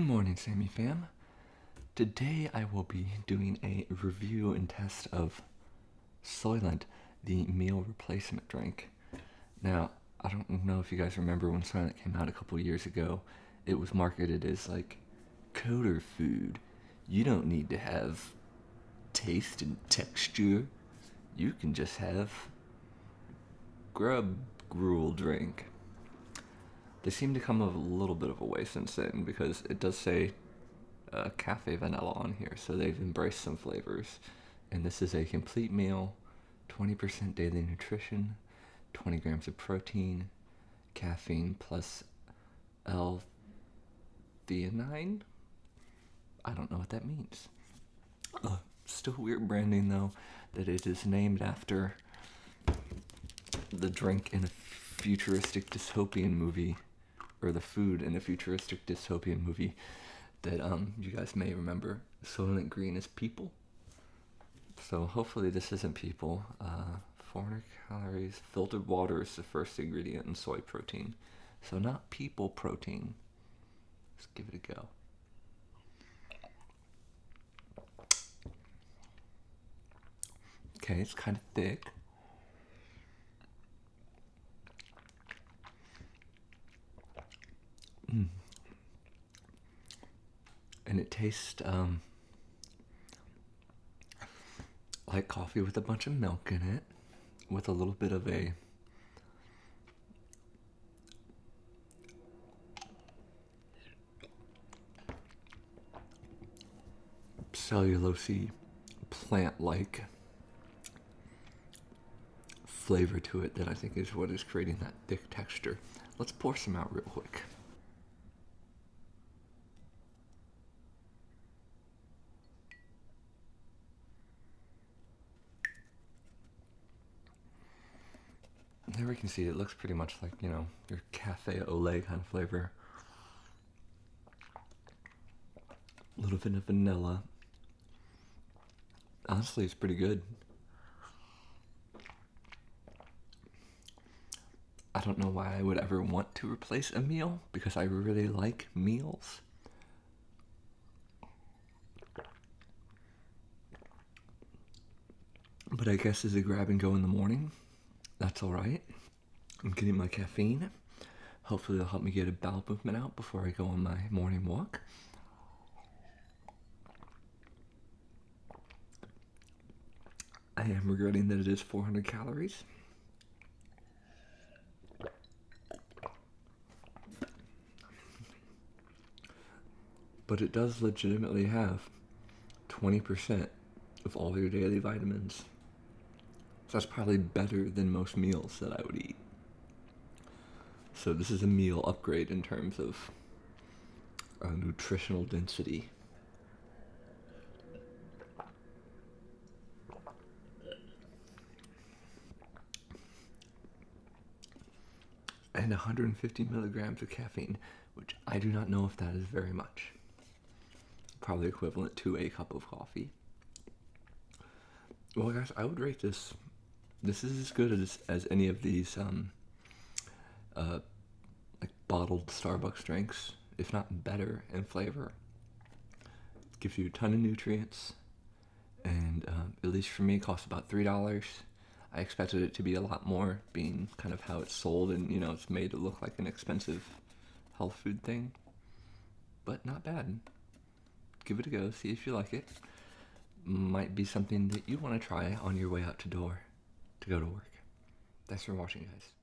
morning, Sammy fam. Today I will be doing a review and test of Soylent, the meal replacement drink. Now, I don't know if you guys remember when Soylent came out a couple years ago. It was marketed as like coder food. You don't need to have taste and texture. You can just have grub gruel drink. They seem to come a little bit of a way since then because it does say cafe vanilla on here, so they've embraced some flavors. And this is a complete meal, 20% daily nutrition, 20 grams of protein, caffeine plus L-theanine. I don't know what that means. Still weird branding though, that it is named after the drink in a futuristic dystopian movie, or the food in a futuristic dystopian movie that you guys may remember. Soylent Green is people. So hopefully this isn't people. 400 calories. Filtered water is the first ingredient, and soy protein. So not people protein. Let's give it a go. Okay, it's kind of thick. And it tastes like coffee with a bunch of milk in it, with a little bit of a cellulosey, plant-like flavor to it that I think is what is creating that thick texture. Let's pour some out real quick. There we can see it looks pretty much like, your cafe au lait kind of flavor. A little bit of vanilla. Honestly, it's pretty good. I don't know why I would ever want to replace a meal, because I really like meals. But I guess as a grab and go in the morning, that's alright. I'm getting my caffeine. Hopefully it'll help me get a bowel movement out before I go on my morning walk. I am regretting that it is 400 calories. But it does legitimately have 20% of all your daily vitamins. So that's probably better than most meals that I would eat. So this is a meal upgrade in terms of nutritional density. And 150 milligrams of caffeine, which I do not know if that is very much. Probably equivalent to a cup of coffee. Well, guys, I would rate this. This is as good as any of these like bottled Starbucks drinks, if not better in flavor. It gives you a ton of nutrients, and at least for me, it costs about $3. I expected it to be a lot more, being kind of how it's sold, and it's made to look like an expensive health food thing. But not bad. Give it a go, see if you like it. Might be something that you want to try on your way out to go to work. Thanks for watching, guys.